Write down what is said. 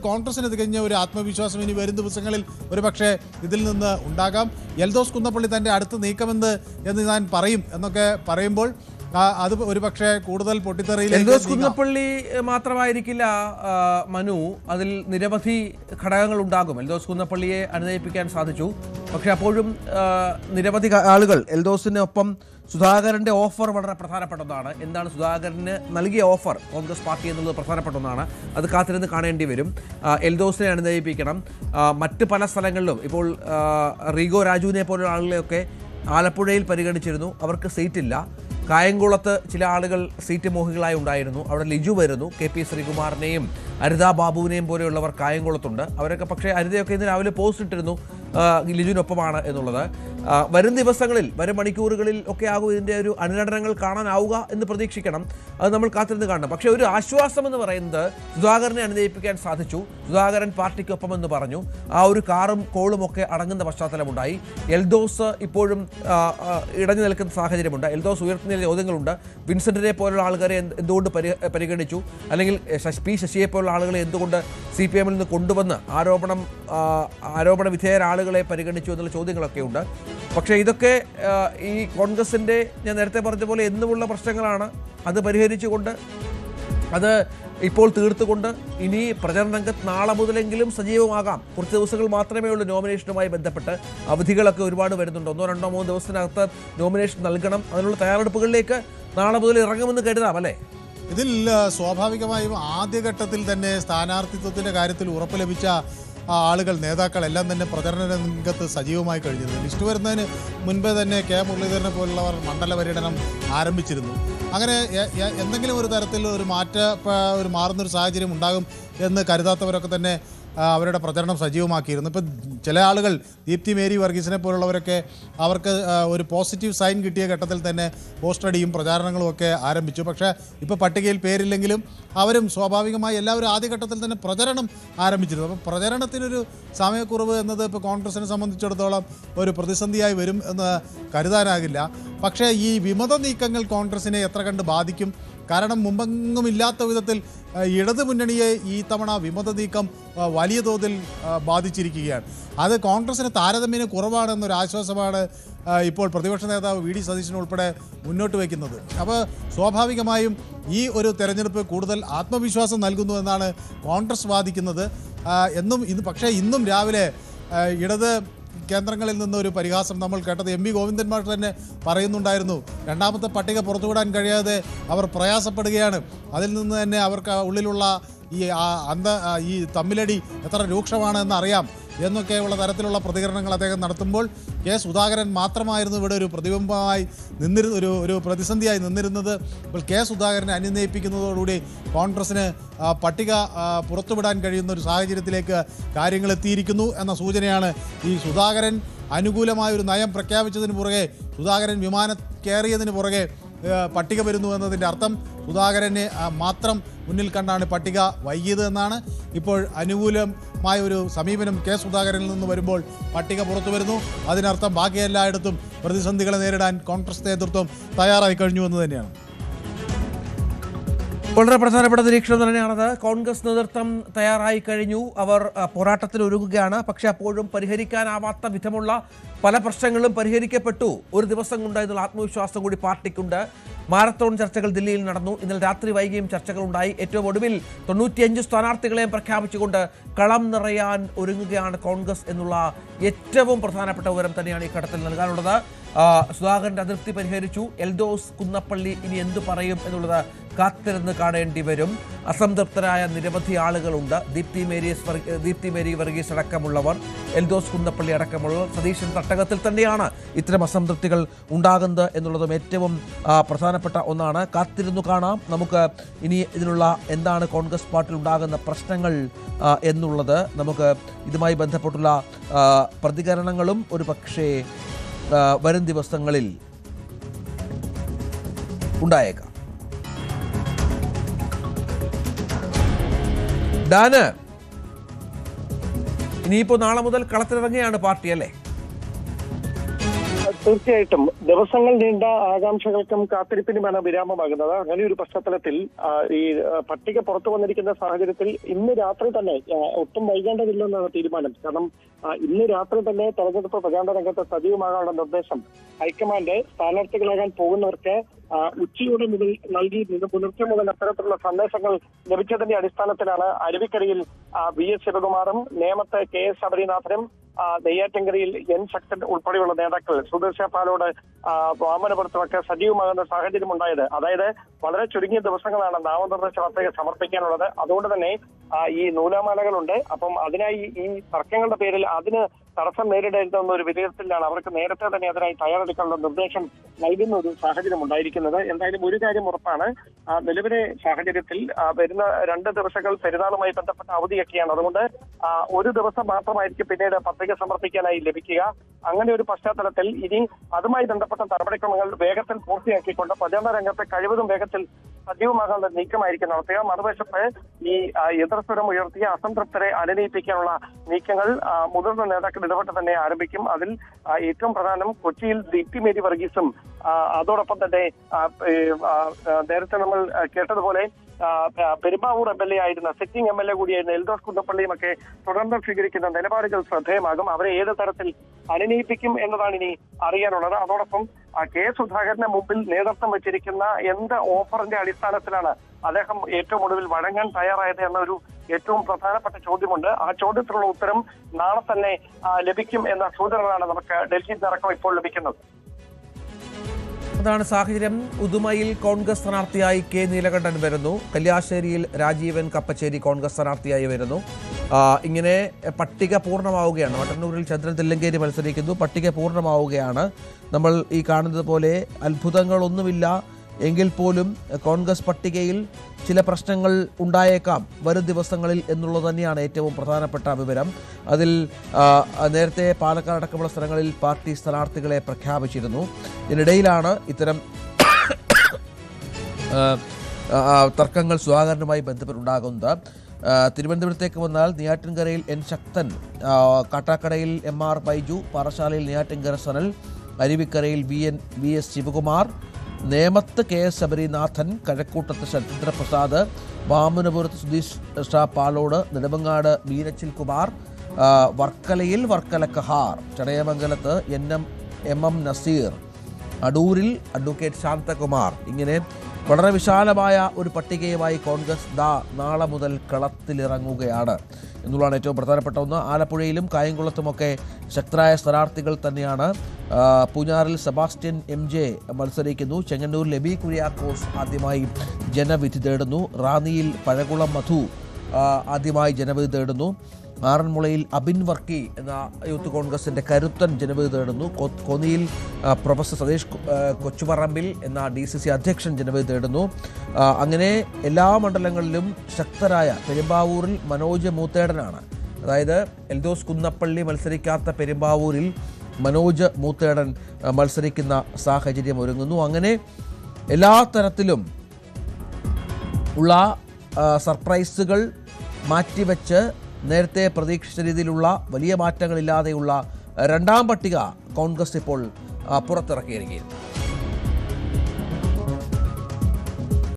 കോൺഗ്രസിന് തികഞ്ഞ ഒരു ആത്മവിശ്വാസം ഇനി വരും ദിവസങ്ങളിൽ ഒരു പക്ഷേ ഇതിൽ നിന്ന് ഉണ്ടാകാം. എൽദോസ് കുന്നപ്പള്ളി തൻ്റെ അടുത്ത നീക്കമെന്ന് ഞാൻ പറയും എന്നൊക്കെ പറയുമ്പോൾ അത് ഒരു പക്ഷേ കൂടുതൽ പൊട്ടിത്തെറിയിൽ എൽദോസ് കുന്നപ്പള്ളി മാത്രമായിരിക്കില്ല മനു, അതിൽ നിരവധി ഘടകങ്ങൾ ഉണ്ടാകും. എൽദോസ് കുന്നപ്പള്ളിയെ അനുനയിപ്പിക്കാൻ സാധിച്ചു, പക്ഷെ അപ്പോഴും നിരവധി ആളുകൾ എൽദോസിനൊപ്പം സുധാകരന്റെ ഓഫർ വളരെ പ്രധാനപ്പെട്ടതാണ്. എന്താണ് സുധാകരന് നൽകിയ ഓഫർ കോൺഗ്രസ് പാർട്ടി എന്നുള്ളത് പ്രധാനപ്പെട്ടതാണ്. അത് കാത്തിരുന്ന് കാണേണ്ടി വരും. എൽദോസിനെ അനുനയിപ്പിക്കണം. മറ്റ് പല സ്ഥലങ്ങളിലും ഇപ്പോൾ റീഗോ രാജുവിനെ പോലുള്ള ആളുകളെയൊക്കെ ആലപ്പുഴയിൽ പരിഗണിച്ചിരുന്നു, അവർക്ക് സീറ്റില്ല. കായംകുളത്ത് ചില ആളുകൾ സീറ്റ് മോഹികളായി ഉണ്ടായിരുന്നു, അവിടെ ലിജു വരുന്നു. KP ശ്രീകുമാറിനെയും അരിത ബാബുവിനെയും പോലെയുള്ളവർ കായംകുളത്തുണ്ട്. അവരൊക്കെ പക്ഷേ അരിതയൊക്കെ ഇന്ന് രാവിലെ പോസ്റ്റ് ഇട്ടിരുന്നു ലിജുവിനൊപ്പമാണ് എന്നുള്ളത്. വരും ദിവസങ്ങളിൽ വരും മണിക്കൂറുകളിൽ ഒക്കെ ആകും ഇതിൻ്റെ ഒരു അനുരണനങ്ങൾ കാണാനാവുക എന്ന് പ്രതീക്ഷിക്കണം. അത് നമ്മൾ കാത്തിരുന്ന് കാണണം. പക്ഷേ ഒരു ആശ്വാസം എന്ന് പറയുന്നത് സുധാകരനെ അനുനയിപ്പിക്കാൻ സാധിച്ചു. സുധാകരൻ പാർട്ടിക്കൊപ്പം എന്ന് പറഞ്ഞു. ആ ഒരു കാറും കോളും ഒക്കെ അടങ്ങുന്ന പശ്ചാത്തലമുണ്ടായി. എൽദോസ് ഇപ്പോഴും ഇടഞ്ഞു നിൽക്കുന്ന സാഹചര്യമുണ്ട്. എൽദോസ് ഉയർത്തുന്ന ചോദ്യങ്ങളുണ്ട്. വിൻസെന്റിനെ പോലുള്ള ആളുകളെ എന്തുകൊണ്ട് പരിഗണിച്ചു, അല്ലെങ്കിൽ ശശിയെ പോലുള്ള ആളുകളെ എന്തുകൊണ്ട് CPM നിന്ന് കൊണ്ടുവന്ന് ആരോപണ വിധേയരായ ആളുകളെ പരിഗണിച്ചു എന്നുള്ള ചോദ്യങ്ങളൊക്കെ ഉണ്ട്. പക്ഷേ ഇതൊക്കെ ഈ കോൺഗ്രസിൻ്റെ ഞാൻ നേരത്തെ പറഞ്ഞ പോലെ എന്നുമുള്ള പ്രശ്നങ്ങളാണ്. അത് പരിഹരിച്ചുകൊണ്ട് അത് ഇപ്പോൾ തീർത്തുകൊണ്ട് ഇനി പ്രചരണ രംഗത്ത് നാളെ മുതലെങ്കിലും സജീവമാകാം. കുറച്ച് ദിവസങ്ങൾ മാത്രമേ ഉള്ളൂ നോമിനേഷനുമായി ബന്ധപ്പെട്ട്. അവധികളൊക്കെ ഒരുപാട് വരുന്നുണ്ട്. 1, 2, 3 ദിവസത്തിനകത്ത് നോമിനേഷൻ നൽകണം. അതിനുള്ള തയ്യാറെടുപ്പുകളിലേക്ക് നാളെ മുതൽ ഇറങ്ങുമെന്ന് കരുതാം അല്ലേ? ഇതിൽ സ്വാഭാവികമായും ആദ്യഘട്ടത്തിൽ തന്നെ സ്ഥാനാർത്ഥിത്വത്തിൻ്റെ കാര്യത്തിൽ ഉറപ്പ് ലഭിച്ച ആളുകൾ, നേതാക്കളെല്ലാം തന്നെ പ്രചരണ രംഗത്ത് സജീവമായി കഴിഞ്ഞിരുന്നു. ലിസ്റ്റ് വരുന്നതിന് മുൻപേ തന്നെ K മുരളീധരനെ പോലുള്ളവർ മണ്ഡല പര്യടനം ആരംഭിച്ചിരുന്നു. അങ്ങനെ എന്തെങ്കിലും ഒരു തരത്തിൽ ഒരു മാറുന്നൊരു സാഹചര്യം ഉണ്ടാകും എന്ന് കരുതാത്തവരൊക്കെ തന്നെ അവരുടെ പ്രചരണം സജീവമാക്കിയിരുന്നു. ഇപ്പം ചില ആളുകൾ ദീപ്തി മേരി വർഗീസിനെ പോലുള്ളവരൊക്കെ അവർക്ക് ഒരു പോസിറ്റീവ് സൈൻ കിട്ടിയ ഘട്ടത്തിൽ തന്നെ പോസ്റ്ററടിയും പ്രചാരണങ്ങളും ഒക്കെ ആരംഭിച്ചു. പക്ഷേ ഇപ്പോൾ പട്ടികയിൽ പേരില്ലെങ്കിലും അവരും സ്വാഭാവികമായി എല്ലാവരും ആദ്യഘട്ടത്തിൽ തന്നെ പ്രചരണം ആരംഭിച്ചിരുന്നു. അപ്പോൾ പ്രചരണത്തിനൊരു സമയക്കുറവ് എന്നത് ഇപ്പോൾ കോൺഗ്രസിനെ സംബന്ധിച്ചിടത്തോളം ഒരു പ്രതിസന്ധിയായി വരും എന്ന് കരുതാനാകില്ല. പക്ഷേ ഈ വിമത നീക്കങ്ങൾ കോൺഗ്രസിനെ എത്ര കണ്ട് ബാധിക്കും? കാരണം മുമ്പെങ്ങുമില്ലാത്ത വിധത്തിൽ ഇടതു മുന്നണിയെ ഈ തവണ വിമത നീക്കം വലിയ തോതിൽ ബാധിച്ചിരിക്കുകയാണ്. അത് കോൺഗ്രസിന് താരതമ്യേന കുറവാണെന്നൊരു ആശ്വാസമാണ് ഇപ്പോൾ പ്രതിപക്ഷ നേതാവ് VD സതീശൻ ഉൾപ്പെടെ മുന്നോട്ട് വയ്ക്കുന്നത്. അപ്പോൾ സ്വാഭാവികമായും ഈ ഒരു തെരഞ്ഞെടുപ്പ് കൂടുതൽ ആത്മവിശ്വാസം നൽകുന്നു എന്നാണ് കോൺഗ്രസ് വാദിക്കുന്നത്. പക്ഷേ ഇന്നും രാവിലെ ഇടത് കേന്ദ്രങ്ങളിൽ നിന്നൊരു പരിഹാസം നമ്മൾ കേട്ടത് MV ഗോവിന്ദൻ മാഷ് തന്നെ പറയുന്നുണ്ടായിരുന്നു. രണ്ടാമത്തെ പട്ടിക പുറത്തുവിടാൻ കഴിയാതെ അവർ പ്രയാസപ്പെടുകയാണ്. അതിൽ നിന്ന് തന്നെ അവർക്ക് ഉള്ളിലുള്ള ഈ തമ്മിലടി എത്ര രൂക്ഷമാണെന്ന് അറിയാം എന്നൊക്കെയുള്ള തരത്തിലുള്ള പ്രതികരണങ്ങൾ അദ്ദേഹം നടത്തുമ്പോൾ K സുധാകരൻ മാത്രമായിരുന്നു ഇവിടെ ഒരു പ്രതിബിംബമായി ഒരു പ്രതിസന്ധിയായി നിന്നിരുന്നത്. ഇപ്പോൾ K സുധാകരനെ അനുനയിപ്പിക്കുന്നതോടുകൂടി കോൺഗ്രസിന് പട്ടിക പുറത്തുവിടാൻ കഴിയുന്ന ഒരു സാഹചര്യത്തിലേക്ക് കാര്യങ്ങൾ എത്തിയിരിക്കുന്നു എന്ന സൂചനയാണ്. ഈ സുധാകരൻ അനുകൂലമായൊരു നയം പ്രഖ്യാപിച്ചതിന് പുറകെ, സുധാകരൻ വിമാനം കയറിയതിന് പുറകെ പട്ടിക വരുന്നു എന്നതിൻ്റെ അർത്ഥം സുധാകരനെ മാത്രം മുന്നിൽ കണ്ടാണ് പട്ടിക വൈകിയത് എന്നാണ്. ഇപ്പോൾ അനുകൂലമായ ഒരു സമീപനം K സുധാകരനിൽ നിന്ന് വരുമ്പോൾ പട്ടിക പുറത്തു വരുന്നു. അതിനർത്ഥം ബാക്കി എല്ലായിടത്തും പ്രതിസന്ധികളെ നേരിടാൻ കോൺഗ്രസ് നേതൃത്വം തയ്യാറായി കഴിഞ്ഞു എന്ന് തന്നെയാണ്. വളരെ പ്രധാനപ്പെട്ട നിരീക്ഷണം തന്നെയാണത്. കോൺഗ്രസ് നേതൃത്വം തയ്യാറായി കഴിഞ്ഞു. അവർ പോരാട്ടത്തിൽ ഒരുങ്ങുകയാണ്. പക്ഷെ അപ്പോഴും പരിഹരിക്കാനാവാത്ത വിധമുള്ള പല പ്രശ്നങ്ങളും പരിഹരിക്കപ്പെട്ടു. ഒരു ദിവസം കൊണ്ട് എന്നുള്ള ആത്മവിശ്വാസം കൂടി പാർട്ടിക്കുണ്ട്. മാരത്തോൺ ചർച്ചകൾ ദില്ലിയിൽ നടന്നു. ഇന്നലെ രാത്രി വൈകിയും ചർച്ചകളുണ്ടായി. ഏറ്റവും ഒടുവിൽ 95 സ്ഥാനാർത്ഥികളെയും പ്രഖ്യാപിച്ചുകൊണ്ട് കളം നിറയാൻ ഒരുങ്ങുകയാണ് കോൺഗ്രസ് എന്നുള്ള ഏറ്റവും പ്രധാനപ്പെട്ട വിവരം തന്നെയാണ് ഈ ഘട്ടത്തിൽ നൽകാനുള്ളത്. സുധാകരന്റെ അതൃപ്തി പരിഹരിച്ചു. എൽദോസ് കുന്നപ്പള്ളി ഇനി എന്തു പറയും എന്നുള്ളത് കാത്തിരുന്ന് കാണേണ്ടി വരും. അസംതൃപ്തരായ നിരവധി ആളുകളുണ്ട്. ദീപ്തി മേരി വർഗീസ് അടക്കമുള്ളവർ, എൽദോസ് കുന്നപ്പള്ളി അടക്കമുള്ളവർ. സതീശൻ തട്ടകത്തിൽ തന്നെയാണ് ഇത്തരം അസംതൃപ്തികൾ ഉണ്ടാകുന്നത് എന്നുള്ളതും ഏറ്റവും പ്രധാനപ്പെട്ട ഒന്നാണ്. കാത്തിരുന്നു കാണാം നമുക്ക് ഇനി ഇതിനുള്ള എന്താണ് കോൺഗ്രസ് പാർട്ടിയിൽ ഉണ്ടാകുന്ന പ്രശ്നങ്ങൾ എന്നുള്ളത്. നമുക്ക് ഇതുമായി ബന്ധപ്പെട്ടുള്ള പ്രതികരണങ്ങളും ഒരു പക്ഷേ വരും ദിവസങ്ങളിൽ ഉണ്ടായേക്കാം. ഡാന്, ഇനിയിപ്പോൾ നാളെ മുതൽ കളത്തിലിറങ്ങുകയാണ് പാർട്ടി അല്ലേ? തീർച്ചയായിട്ടും ദിവസങ്ങൾ നീണ്ട ആകാംക്ഷകൾക്കും കാത്തിരിപ്പിനുമാണ് വിരാമമാകുന്നത്. അങ്ങനെ ഒരു പശ്ചാത്തലത്തിൽ ഈ പട്ടിക പുറത്തു വന്നിരിക്കുന്ന സാഹചര്യത്തിൽ ഇന്ന് രാത്രി തന്നെ ഒട്ടും വൈകേണ്ടതില്ലെന്നാണ് തീരുമാനം. കാരണം ഇന്ന് രാത്രി തന്നെ തെരഞ്ഞെടുപ്പ് പ്രചാരണ രംഗത്ത് സജീവമാകാനുള്ള നിർദ്ദേശം ഹൈക്കമാൻഡ് സ്ഥാനാർത്ഥികളാകാൻ പോകുന്നവർക്ക് ഉച്ചയോടെ മുതൽ നൽകി പുലർച്ചെ മുതൽ അത്തരത്തിലുള്ള സന്ദേശങ്ങൾ ലഭിച്ചതിന്റെ അടിസ്ഥാനത്തിലാണ് അരുവിക്കരയിൽ VS ശിവകുമാറും നേമത്ത് KS ശബരിനാഥനും നെയ്യാറ്റിൻകരയിൽ N ശക്തൻ ഉൾപ്പെടെയുള്ള നേതാക്കൾ സുദർശ പാലോട് വാമനപുരത്തുമൊക്കെ സജീവമാകുന്ന സാഹചര്യം ഉണ്ടായത്. അതായത് വളരെ ചുരുങ്ങിയ ദിവസങ്ങളാണ് നാമനിർദ്ദേശ പത്രിക സമർപ്പിക്കാനുള്ളത്. അതുകൊണ്ട് തന്നെ ഈ നൂലാമാലകളുണ്ട്. അപ്പം അതിനായി ഈ തർക്കങ്ങളുടെ പേരിൽ അതിന് തടസ്സം നേരിടരുതെന്ന ഒരു വിലയിരുത്തലിലാണ് അവർക്ക് നേരത്തെ തന്നെ അതിനായി തയ്യാറെടുക്കാനുള്ള നിർദ്ദേശം നൽകുന്ന ഒരു സാഹചര്യം ഉണ്ടായിരിക്കുന്നത്. എന്തായാലും ഒരു കാര്യം ഉറപ്പാണ്, നിലവിലെ സാഹചര്യത്തിൽ വരുന്ന 2 ദിവസങ്ങൾ പെരുന്നാളുമായി ബന്ധപ്പെട്ട അവധിയൊക്കെയാണ്. അതുകൊണ്ട് ഒരു ദിവസം മാത്രമായിരിക്കും പിന്നീട് പത്രിക സമർപ്പിക്കാനായി ലഭിക്കുക. അങ്ങനെ ഒരു പശ്ചാത്തലത്തിൽ ഇനി അതുമായി ബന്ധപ്പെട്ട നടപടിക്രമങ്ങൾ വേഗത്തിൽ പൂർത്തിയാക്കിക്കൊണ്ട് പ്രചാരണ രംഗത്തെ കഴിവതും വേഗത്തിൽ സജീവമാകാനുള്ള നീക്കമായിരിക്കും നടത്തുക. മറുവശത്ത് ഈ എതിർസ്വരം ഉയർത്തിയ അസംതൃപ്തരെ അനുനയിപ്പിക്കാനുള്ള നീക്കങ്ങൾ മുതിർന്ന നേതാക്കൾ ഇടപെട്ട് തന്നെ ആരംഭിക്കും. അതിൽ ഏറ്റവും പ്രധാനം കൊച്ചിയിൽ DP മേരി വർഗീസും അതോടൊപ്പം തന്നെ നേരത്തെ നമ്മൾ കേട്ടതുപോലെ പെരുമ്പാവൂർ MLA ആയിരുന്ന സിറ്റിംഗ് MLA കൂടിയായിരുന്ന എൽദോസ് കുന്നപ്പള്ളിയും ഒക്കെ തുടർന്ന് സ്വീകരിക്കുന്ന നിലപാടുകൾ ശ്രദ്ധേയമാകും. അവരെ ഏത് തരത്തിൽ അനുനയിപ്പിക്കും എന്നതാണ് ഇനി അറിയാനുള്ളത്. അതോടൊപ്പം K സുധാകരന് മുമ്പിൽ നേതൃത്വം വെച്ചിരിക്കുന്ന എന്ത് ഓഫറിന്റെ അടിസ്ഥാനത്തിലാണ് അദ്ദേഹം ഏറ്റവും ഒടുവിൽ വഴങ്ങാൻ തയ്യാറായത് എന്നൊരു ഏറ്റവും പ്രധാനപ്പെട്ട ചോദ്യമുണ്ട്. ആ ചോദ്യത്തിനുള്ള ഉത്തരം നാളെ തന്നെ ലഭിക്കും എന്ന സൂചനകളാണ് നമുക്ക് ഡൽഹിയിൽ നിന്നടക്കം ഇപ്പോൾ ലഭിക്കുന്നത്. അതാണ് സാഹചര്യം. ഉദുമയിൽ കോൺഗ്രസ് സ്ഥാനാർത്ഥിയായി K നീലകണ്ഠൻ വരുന്നു. കല്യാശ്ശേരിയിൽ രാജീവൻ കപ്പച്ചേരി കോൺഗ്രസ് സ്ഥാനാർത്ഥിയായി വരുന്നു. ഇങ്ങനെ പട്ടിക പൂർണ്ണമാവുകയാണ്. മട്ടന്നൂരിൽ ചന്ദ്രൻ തില്ലങ്കേരി മത്സരിക്കുന്നു. പട്ടിക പൂർണ്ണമാവുകയാണ്. നമ്മൾ ഈ കാണുന്നത് പോലെ അത്ഭുതങ്ങളൊന്നുമില്ല എങ്കിൽ പോലും കോൺഗ്രസ് പട്ടികയിൽ ചില പ്രശ്നങ്ങൾ ഉണ്ടായേക്കാം വരും ദിവസങ്ങളിൽ എന്നുള്ളത് തന്നെയാണ് ഏറ്റവും പ്രധാനപ്പെട്ട വിവരം. അതിൽ നേരത്തെ പാലക്കാട് അടക്കമുള്ള സ്ഥലങ്ങളിൽ പാർട്ടി സ്ഥാനാർത്ഥികളെ പ്രഖ്യാപിച്ചിരുന്നു. ഇതിനിടയിലാണ് ഇത്തരം തർക്കങ്ങൾ സുധാകരനുമായി ബന്ധപ്പെട്ടുണ്ടാകുന്നത്. തിരുവനന്തപുരത്തേക്ക് വന്നാൽ നെയ്യാറ്റിൻകരയിൽ N ശക്തൻ, കാട്ടാക്കടയിൽ MR ബൈജു, പാറശാലയിൽ നെയ്യാറ്റിൻകര സനൽ, അരുവിക്കരയിൽ VS ശിവകുമാർ, നേമത്ത് KS ശബരിനാഥൻ, കഴക്കൂട്ടത്ത് ശരത്ചന്ദ്രപ്രസാദ്, വാമനപുരത്ത് സുധീഷ് പാലോട്, നെടുമങ്ങാട് മീനച്ചിൽ കുമാർ, വർക്കലയിൽ വർക്കല കഹാർ, ചടയമംഗലത്ത് MM നസീർ, അടൂരിൽ അഡ്വക്കേറ്റ് ശാന്തകുമാർ. ഇങ്ങനെ വളരെ വിശാലമായ ഒരു പട്ടികയുമായി കോൺഗ്രസ് നാളെ മുതൽ കളത്തിലിറങ്ങുകയാണ് എന്നുള്ളതാണ് ഏറ്റവും പ്രധാനപ്പെട്ട ഒന്ന്. ആലപ്പുഴയിലും കായംകുളത്തുമൊക്കെ ശക്തരായ സ്ഥാനാർത്ഥികൾ തന്നെയാണ്. പൂഞ്ഞാറിൽ സെബാസ്റ്റ്യൻ MJ മത്സരിക്കുന്നു. ചെങ്ങന്നൂരിൽ എബി കുര്യാക്കോസ് ആദ്യമായി ജനവിധി തേടുന്നു. റാന്നിയിൽ പഴകുളം മധു ആദ്യമായി ജനവിധി തേടുന്നു. ആറന്മുളയിൽ അബിൻ വർക്കി എന്ന യൂത്ത് കോൺഗ്രസിൻ്റെ കരുത്തൻ ജനവിധി തേടുന്നു. കൊന്നിയിൽ പ്രൊഫസർ സതീഷ് കൊച്ചുപറമ്പിൽ എന്ന DCC അധ്യക്ഷൻ ജനവിധി തേടുന്നു. അങ്ങനെ എല്ലാ മണ്ഡലങ്ങളിലും ശക്തരായ പെരുമ്പാവൂരിൽ മനോജ് മൂത്തേടനാണ്. അതായത് എൽദോസ് കുന്നപ്പള്ളി മത്സരിക്കാത്ത പെരുമ്പാവൂരിൽ മനോജ് മൂത്തേടൻ മത്സരിക്കുന്ന സാഹചര്യം ഒരുങ്ങുന്നു. അങ്ങനെ എല്ലാ തരത്തിലും ഉള്ള സർപ്രൈസുകൾ മാറ്റിവെച്ച് നേരത്തെ പ്രതീക്ഷിച്ച രീതിയിലുള്ള വലിയ മാറ്റങ്ങളില്ലാതെയുള്ള 2ാം പട്ടിക കോൺഗ്രസ് ഇപ്പോൾ പുറത്തിറക്കിയിരിക്കുകയാണ്.